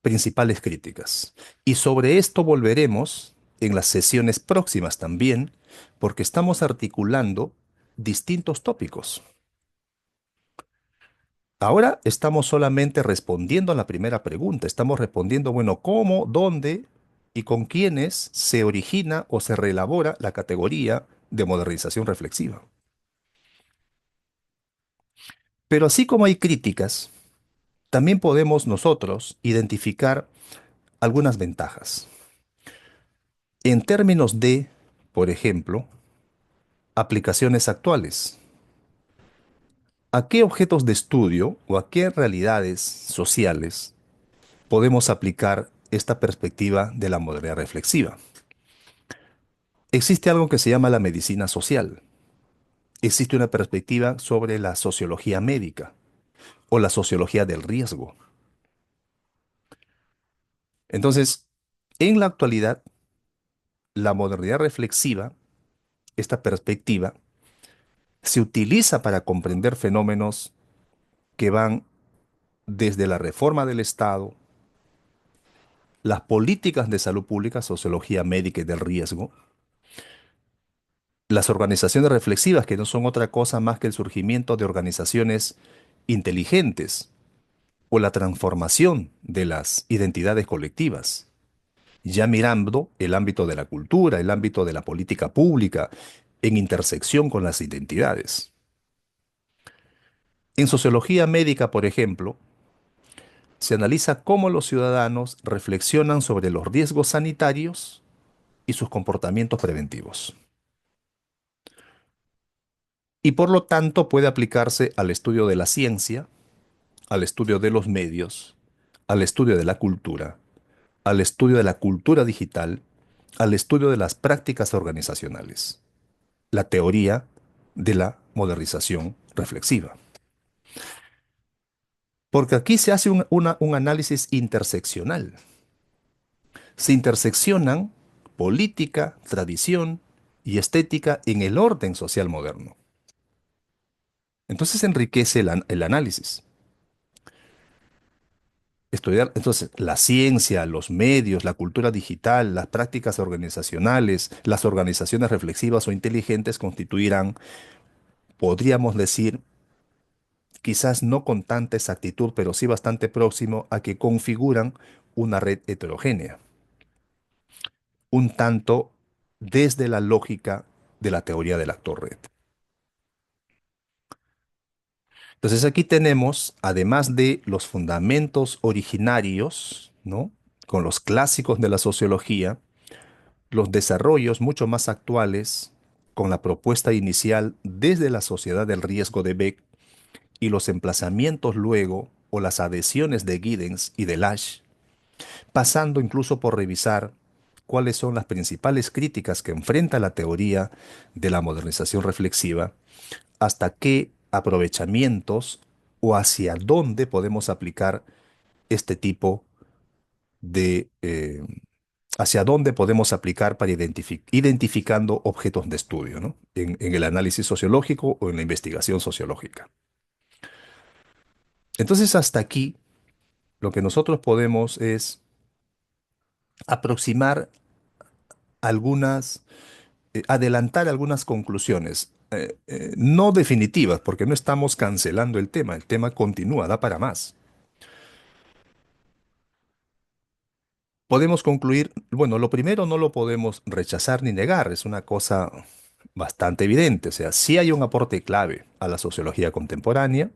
principales críticas. Y sobre esto volveremos en las sesiones próximas también, porque estamos articulando distintos tópicos. Ahora estamos solamente respondiendo a la primera pregunta. Estamos respondiendo, bueno, cómo, dónde y con quiénes se origina o se reelabora la categoría de modernización reflexiva. Pero así como hay críticas, también podemos nosotros identificar algunas ventajas. En términos de, por ejemplo, aplicaciones actuales. ¿A qué objetos de estudio o a qué realidades sociales podemos aplicar esta perspectiva de la modernidad reflexiva? Existe algo que se llama la medicina social. Existe una perspectiva sobre la sociología médica o la sociología del riesgo. Entonces, en la actualidad, la modernidad reflexiva, esta perspectiva, se utiliza para comprender fenómenos que van desde la reforma del Estado, las políticas de salud pública, sociología médica y del riesgo, las organizaciones reflexivas, que no son otra cosa más que el surgimiento de organizaciones inteligentes, o la transformación de las identidades colectivas, ya mirando el ámbito de la cultura, el ámbito de la política pública, en intersección con las identidades. En sociología médica, por ejemplo, se analiza cómo los ciudadanos reflexionan sobre los riesgos sanitarios y sus comportamientos preventivos. Y por lo tanto puede aplicarse al estudio de la ciencia, al estudio de los medios, al estudio de la cultura, al estudio de la cultura digital, al estudio de las prácticas organizacionales, la teoría de la modernización reflexiva. Porque aquí se hace un análisis interseccional. Se interseccionan política, tradición y estética en el orden social moderno. Entonces enriquece el análisis. Estudiar entonces la ciencia, los medios, la cultura digital, las prácticas organizacionales, las organizaciones reflexivas o inteligentes constituirán, podríamos decir, quizás no con tanta exactitud, pero sí bastante próximo a que configuran una red heterogénea, un tanto desde la lógica de la teoría del actor red. Entonces aquí tenemos, además de los fundamentos originarios, ¿no? Con los clásicos de la sociología, los desarrollos mucho más actuales con la propuesta inicial desde la sociedad del riesgo de Beck y los emplazamientos luego o las adhesiones de Giddens y de Lasch, pasando incluso por revisar cuáles son las principales críticas que enfrenta la teoría de la modernización reflexiva, hasta qué aprovechamientos o hacia dónde podemos aplicar este tipo de hacia dónde podemos aplicar para identificando objetos de estudio, ¿no? En el análisis sociológico o en la investigación sociológica. Entonces, hasta aquí, lo que nosotros podemos es aproximar adelantar algunas conclusiones, no definitivas, porque no estamos cancelando el tema continúa, da para más. Podemos concluir, bueno, lo primero no lo podemos rechazar ni negar, es una cosa bastante evidente, o sea, sí hay un aporte clave a la sociología contemporánea,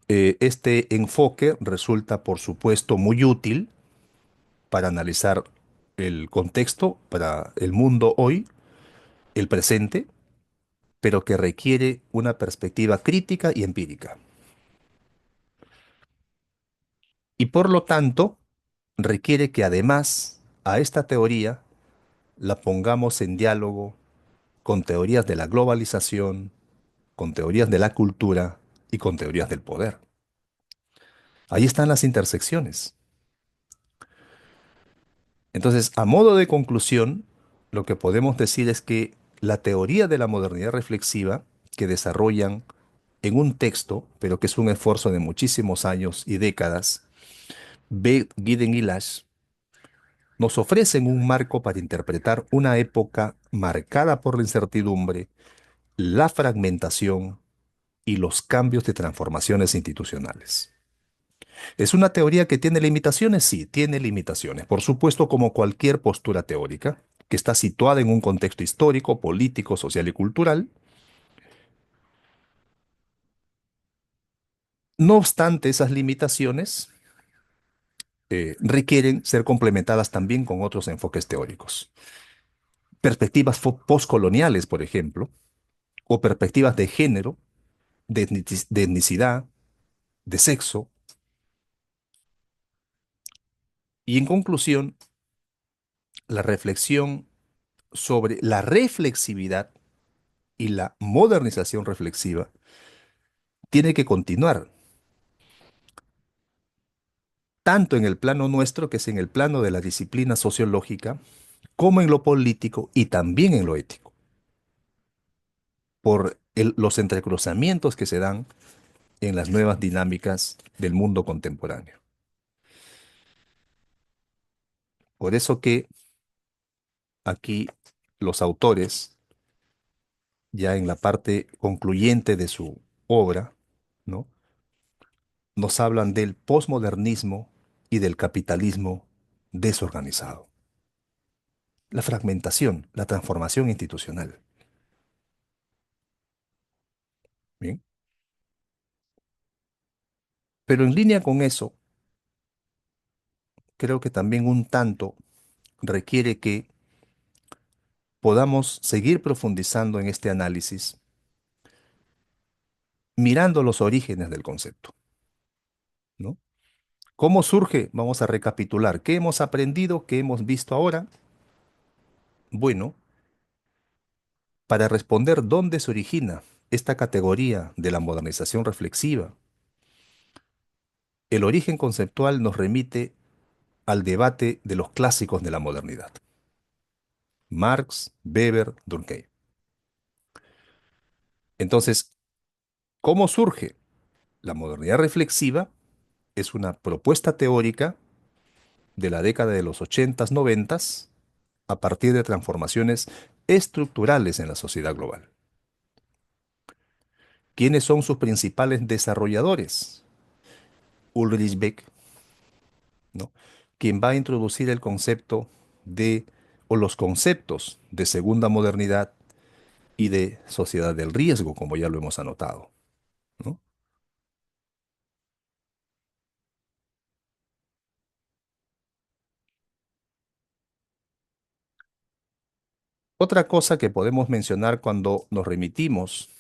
Este enfoque resulta, por supuesto, muy útil para analizar el contexto, para el mundo hoy, el presente, pero que requiere una perspectiva crítica y empírica. Y por lo tanto, requiere que además a esta teoría la pongamos en diálogo con teorías de la globalización, con teorías de la cultura y con teorías del poder. Ahí están las intersecciones. Entonces, a modo de conclusión, lo que podemos decir es que la teoría de la modernidad reflexiva que desarrollan en un texto, pero que es un esfuerzo de muchísimos años y décadas, Gieden y Lasch, nos ofrecen un marco para interpretar una época marcada por la incertidumbre, la fragmentación y los cambios de transformaciones institucionales. ¿Es una teoría que tiene limitaciones? Sí, tiene limitaciones. Por supuesto, como cualquier postura teórica, que está situada en un contexto histórico, político, social y cultural. No obstante, esas limitaciones requieren ser complementadas también con otros enfoques teóricos. Perspectivas postcoloniales, por ejemplo, o perspectivas de género, de etnicidad, de sexo. Y en conclusión, la reflexión sobre la reflexividad y la modernización reflexiva tiene que continuar, tanto en el plano nuestro, que es en el plano de la disciplina sociológica, como en lo político y también en lo ético, por los entrecruzamientos que se dan en las nuevas dinámicas del mundo contemporáneo. Por eso que aquí los autores, ya en la parte concluyente de su obra, ¿no? Nos hablan del posmodernismo y del capitalismo desorganizado. La fragmentación, la transformación institucional. Bien. Pero en línea con eso, creo que también un tanto requiere que podamos seguir profundizando en este análisis, mirando los orígenes del concepto, ¿no? ¿Cómo surge? Vamos a recapitular. ¿Qué hemos aprendido? ¿Qué hemos visto ahora? Bueno, para responder dónde se origina esta categoría de la modernización reflexiva, el origen conceptual nos remite al debate de los clásicos de la modernidad. Marx, Weber, Durkheim. Entonces, ¿cómo surge? La modernidad reflexiva es una propuesta teórica de la década de los 80s, 90s, a partir de transformaciones estructurales en la sociedad global. ¿Quiénes son sus principales desarrolladores? Ulrich Beck, ¿no? Quien va a introducir el concepto de, o los conceptos de segunda modernidad y de sociedad del riesgo, como ya lo hemos anotado, ¿no? Otra cosa que podemos mencionar cuando nos remitimos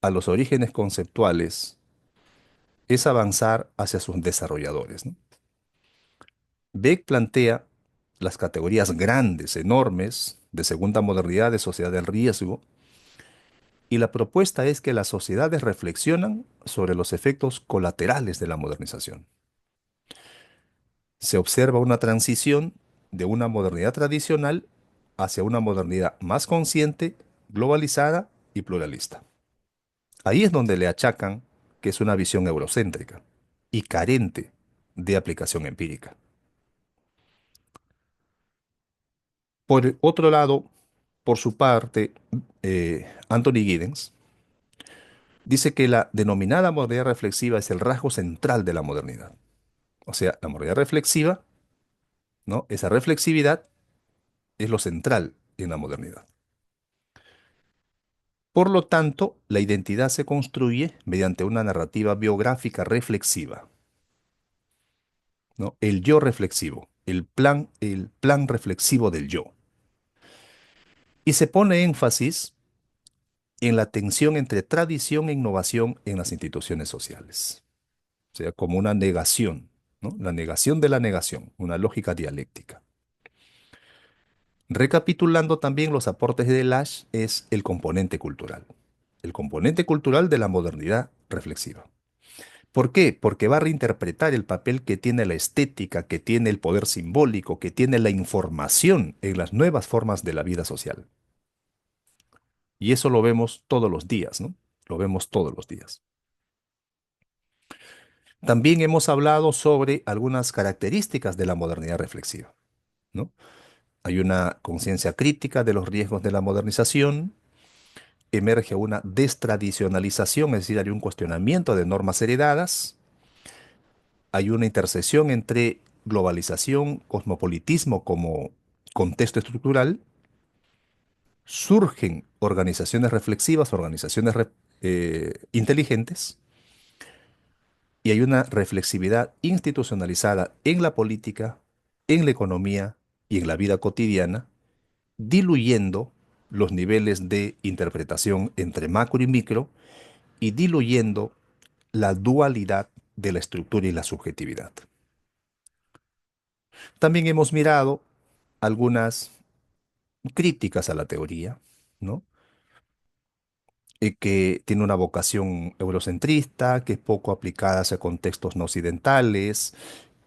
a los orígenes conceptuales es avanzar hacia sus desarrolladores, ¿no? Beck plantea las categorías grandes, enormes, de segunda modernidad, de sociedad del riesgo, y la propuesta es que las sociedades reflexionan sobre los efectos colaterales de la modernización. Se observa una transición de una modernidad tradicional hacia una modernidad más consciente, globalizada y pluralista. Ahí es donde le achacan que es una visión eurocéntrica y carente de aplicación empírica. Por otro lado, por su parte, Anthony Giddens dice que la denominada modernidad reflexiva es el rasgo central de la modernidad. O sea, la modernidad reflexiva, ¿no? Esa reflexividad es lo central en la modernidad. Por lo tanto, la identidad se construye mediante una narrativa biográfica reflexiva, ¿no? El yo reflexivo, el plan reflexivo del yo. Y se pone énfasis en la tensión entre tradición e innovación en las instituciones sociales. O sea, como una negación, ¿no? La negación de la negación, una lógica dialéctica. Recapitulando también los aportes de Lash es el componente cultural de la modernidad reflexiva. ¿Por qué? Porque va a reinterpretar el papel que tiene la estética, que tiene el poder simbólico, que tiene la información en las nuevas formas de la vida social. Y eso lo vemos todos los días, ¿no? Lo vemos todos los días. También hemos hablado sobre algunas características de la modernidad reflexiva, ¿no? Hay una conciencia crítica de los riesgos de la modernización, emerge una destradicionalización, es decir, hay un cuestionamiento de normas heredadas, hay una intersección entre globalización, cosmopolitismo como contexto estructural, surgen organizaciones reflexivas, inteligentes, y hay una reflexividad institucionalizada en la política, en la economía y en la vida cotidiana, diluyendo los niveles de interpretación entre macro y micro y diluyendo la dualidad de la estructura y la subjetividad. También hemos mirado algunas críticas a la teoría, ¿no? Que tiene una vocación eurocentrista, que es poco aplicada hacia contextos no occidentales,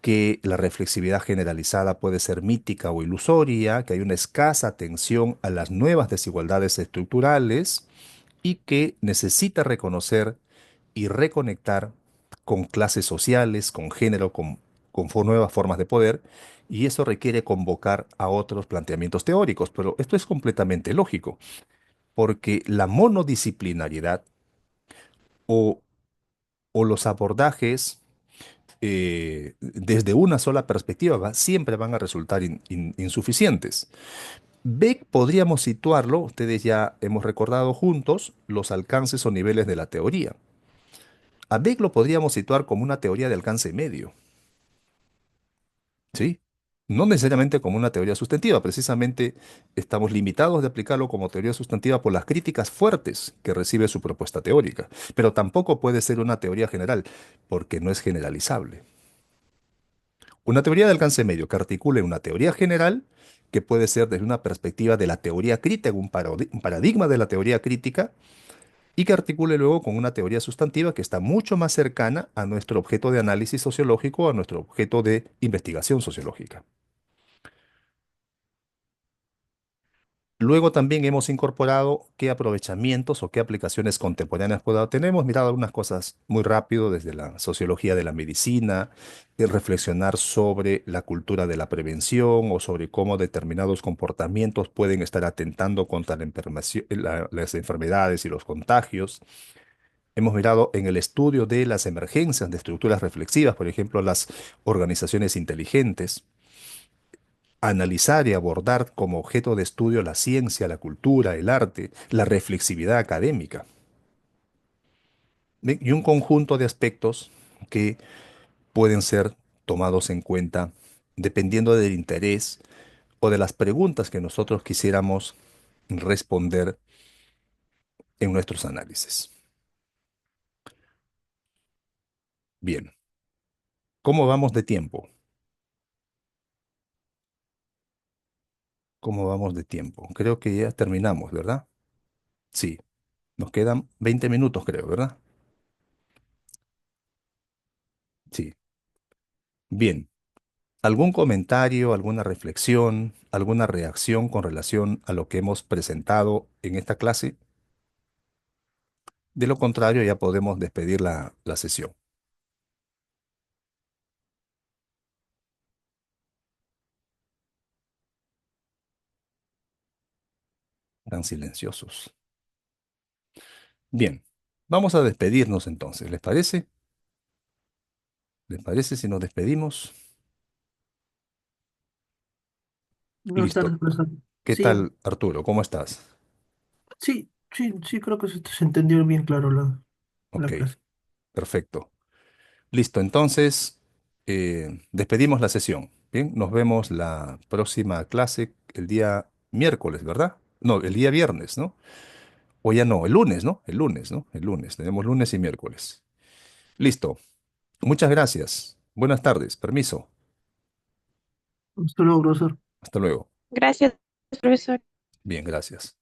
que la reflexividad generalizada puede ser mítica o ilusoria, que hay una escasa atención a las nuevas desigualdades estructurales y que necesita reconocer y reconectar con clases sociales, con género, con nuevas formas de poder, y eso requiere convocar a otros planteamientos teóricos, pero esto es completamente lógico, porque la monodisciplinariedad o, o los abordajes desde una sola perspectiva siempre van a resultar insuficientes. Beck podríamos situarlo, ustedes ya hemos recordado juntos los alcances o niveles de la teoría. A Beck lo podríamos situar como una teoría de alcance medio, ¿sí? No necesariamente como una teoría sustantiva, precisamente estamos limitados de aplicarlo como teoría sustantiva por las críticas fuertes que recibe su propuesta teórica, pero tampoco puede ser una teoría general, porque no es generalizable. Una teoría de alcance medio que articule una teoría general, que puede ser desde una perspectiva de la teoría crítica, un paradigma de la teoría crítica, y que articule luego con una teoría sustantiva que está mucho más cercana a nuestro objeto de análisis sociológico, a nuestro objeto de investigación sociológica. Luego también hemos incorporado qué aprovechamientos o qué aplicaciones contemporáneas tenemos mirado algunas cosas muy rápido desde la sociología de la medicina, reflexionar sobre la cultura de la prevención o sobre cómo determinados comportamientos pueden estar atentando contra las enfermedades y los contagios. Hemos mirado en el estudio de las emergencias de estructuras reflexivas, por ejemplo, las organizaciones inteligentes, analizar y abordar como objeto de estudio la ciencia, la cultura, el arte, la reflexividad académica. ¿Ven? Y un conjunto de aspectos que pueden ser tomados en cuenta dependiendo del interés o de las preguntas que nosotros quisiéramos responder en nuestros análisis. Bien, ¿cómo vamos de tiempo? ¿Cómo vamos de tiempo? Creo que ya terminamos, ¿verdad? Sí, nos quedan 20 minutos, creo, ¿verdad? Sí. Bien. ¿Algún comentario, alguna reflexión, alguna reacción con relación a lo que hemos presentado en esta clase? De lo contrario, ya podemos despedir la sesión. Tan silenciosos. Bien, vamos a despedirnos entonces. ¿Les parece? ¿Les parece si nos despedimos? Buenas Listo. tardes, profesor. ¿Qué Sí, tal, Arturo? ¿Cómo estás? sí, Sí, sí, creo que se entendió bien claro Ok, la clase. perfecto. Listo, entonces despedimos la sesión. Bien, nos vemos la próxima clase el día miércoles, ¿verdad? No, el día viernes, ¿no? O ya no, el lunes, ¿no? El lunes, ¿no? El lunes. Tenemos lunes y miércoles. Listo. Muchas gracias. Buenas tardes. Permiso. Hasta luego, profesor. Hasta luego. Gracias, profesor. Bien, gracias.